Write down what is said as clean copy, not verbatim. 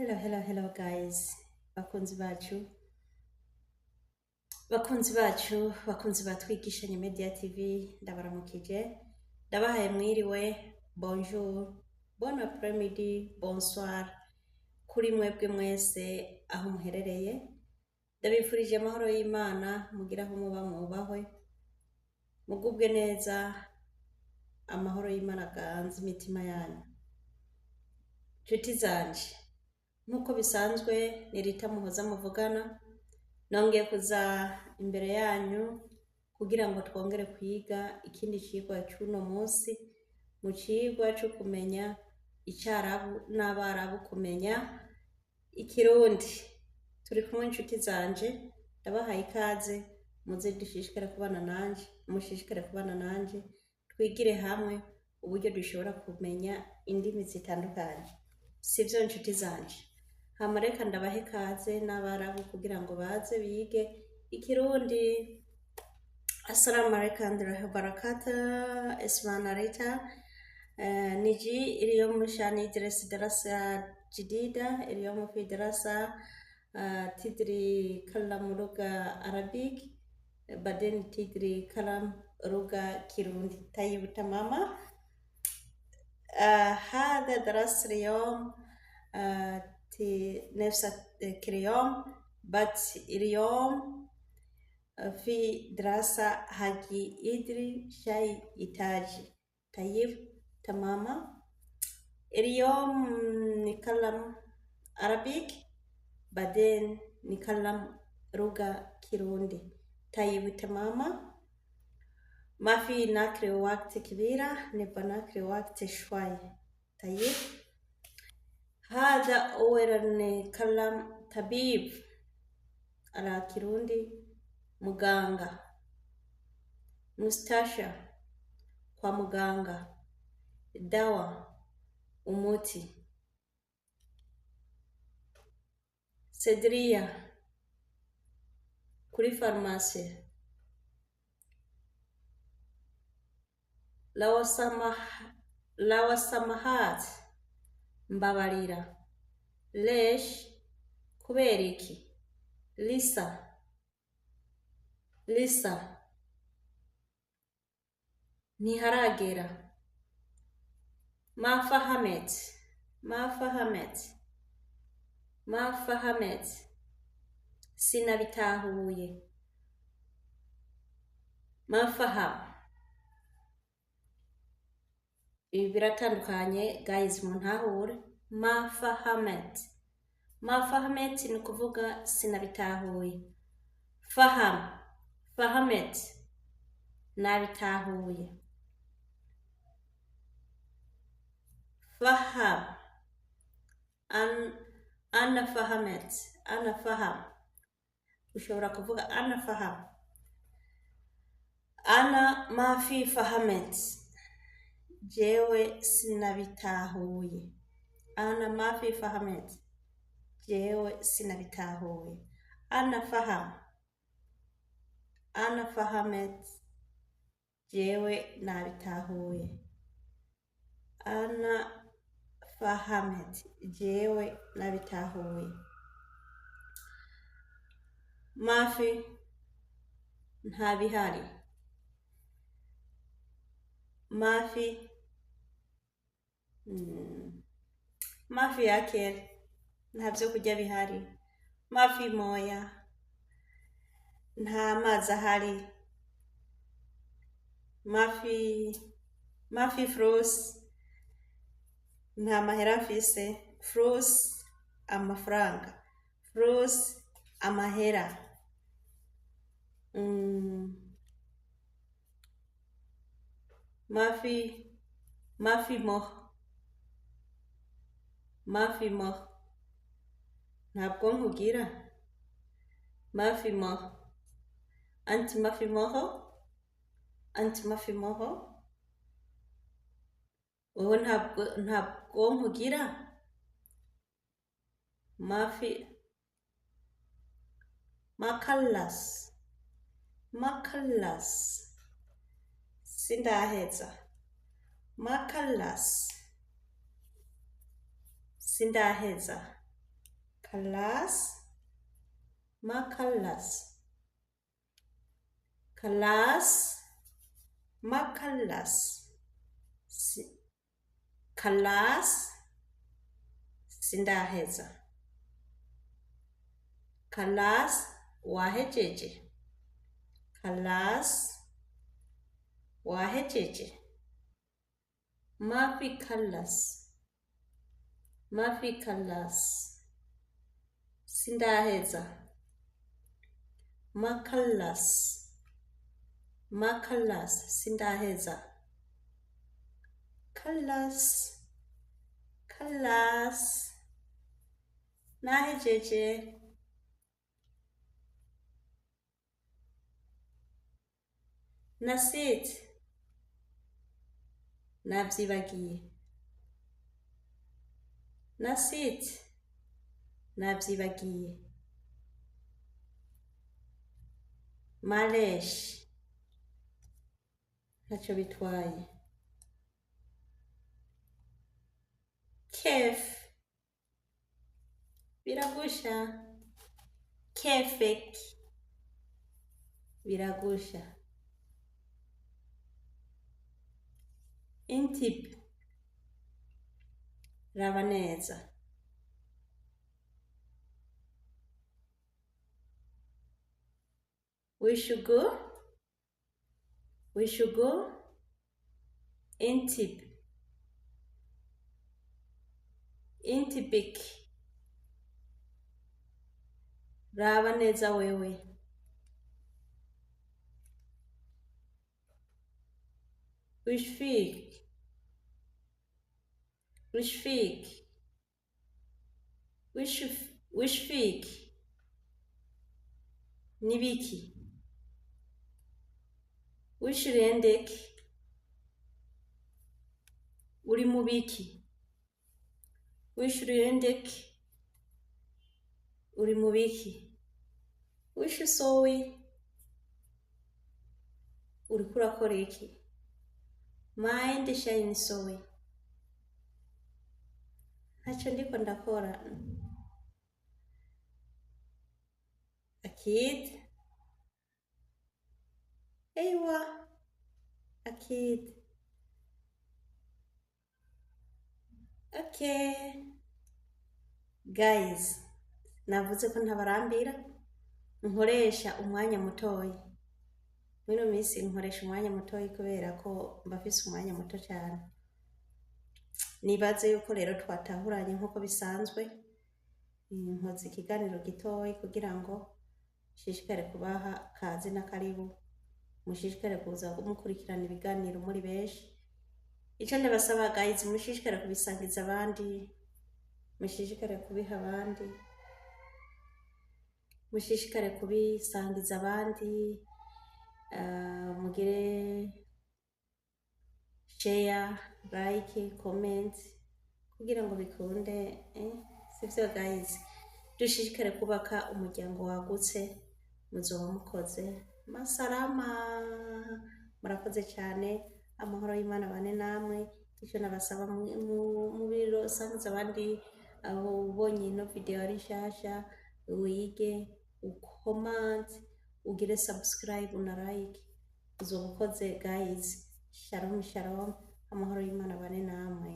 Hello guys. Bakunzi bacu. Bakunzi batwigishanye Media TV, ndabaramukije. Ndabahaye mwiriwe, bonjour, bon après-midi, bonsoir. Kuri mwebwe mwese aho muherereye. Ndabifurije amahoro y'Imana, mugira aho muba mubahwe. Mugubwe neza, amahoro y'Imana ganze imitima yanyu. Nshuti zanje, nkuko bisanzwe ni Rita Muhoza muvugana, nongeye kuza imbere yanyu kugira ngo twongere kwiga ikindi cigwa cy'uno munsi, mu cigwa cyo kumenya icyarabu n'abarabu, kumenya ikirundi. Turi kumwe nshuti zanje, ndabahaye ikaze, muze dushishikare kubana nanje, mushishikare kubana nanje, twigire hamwe uburyo dushobora kumenya indimi zitandukanye. Sivyo nshuti zanje, hamareka ndabahe ikaze n'abarabu kugira ngo baze bige ikirundi. Assalamu alaikum warahmatullahi wabarakatuh. Ismana Rita. نجي اليوم مشان ندرس دراسة جديدة. اليوم في دراسة تدري كلام لغة عربية، بعدين تدري كلام لغة كيروندي. طيب تماما. هذا درس اليوم نفس اليوم، بس اليوم في دراسة هاجي يدري شيء يتاجي. طيب تماما. اليوم نتكلم عربي، بعدين نتكلم لغة كيروندي. طيب تماما. ما في ناكل وقت كبيرة، نبقى ناكل وقت شوي. طيب هذا أولا نتكلم طبيب على كيروندي، مuganga. مستشفى kwa muganga. Dawa, umuti. Sedria, kuri farmasi. Lawasamahat, mbabarira. Lesh, kuberiki. Lisa, niharagera. Mafahamet, sinabitahuye. Mafaham, ibi biratandukanye guys, muntahure. Mafahamet ni kuvuga sinabitahuye. Fahamet, nabitahuye. Faham, ana faham. Ushobora kuvuga ana faham. Ana mafi fahamet, jewe sinabitahuye. Ana mafi fahamet, jewe sinabitahuye. Ana fahamet, jewe nabitahuye. Ana fahamet, jewe nabitahuye. Mafi, ntabihari. Mafi yake ntabyo kujya bihari. Mafi moya, nta mazi ahari. Mafi fruits, nta mahera mfise. Fruits, amafaranga. Fruits, amahera. Mafi mo, ntabwo nkugira. Mafi mo, anti mafi moho. Wowe ntabwo nkugira. Mafi makallas, sindaheza. Makallas, sindaheza. Kelas, makelas. Kelas, makelas. Kelas, sindaheza. Kelas, wahejeje. Kelas, wahejeje. Mafi kelas. Mafi kelas. Sindaheza. Makelas. Makelas. Sindaheza. Kelas. Kelas. Nahejeje. Nasit. Navyibagiye. Nasit. Navyibagiye. Malesh. Ntacyo bitwaye. Kef. Biragusha. Kefek. Biragusha. Intip. Raba neza. Wish you go. Wish you go. Intip. Intipik. Raba neza wewe. Wishfik. Wishfik. Wishfik. Nibiki. Wishrendek. Uri mubiki. Wishrendek. Uri mubiki. Wishusowi. Uri kurakora iki? Mind shine sowi. Ntacyo ndiko ndakora. Akid. Ewa. Akid. Okay. Guys, navuze ko ntabarambira. Nkoresha umwanya mutoyi. Mwino minsi nkoresha umwanya mutoyi kubera ko mbafise umwanya muto cyane. Nibaze yuko rero twatahuranye nkuko bisanzwe. Nkoze ikiganiro gitoyi kugira ngo shishikare kubaha kazi na karibu. Mushishikare kuza mukurikirana ibiganiro muri benshi. Icyo ndabasaba guys, mushishikare kubisangiza abandi. Mushishikare kubiha abandi. Mushishikare kubisangiza abandi. Mugire share, like, comment kugira ngo bikunde. Sivyo guys, dushishikare kubaka umuryango wagutse. Muzoba mukoze. Masalama. Murakoze cyane. Amahoro y'Imana bane namwe. Icyo nabasaba mu biro sangiza abandi aho ubonye ino video ari nshasha, wige, ucomment, ugire subscribe na like. Uzoba ukoze guys. Shalom shalom. Amahoro y'Imana bane namwe.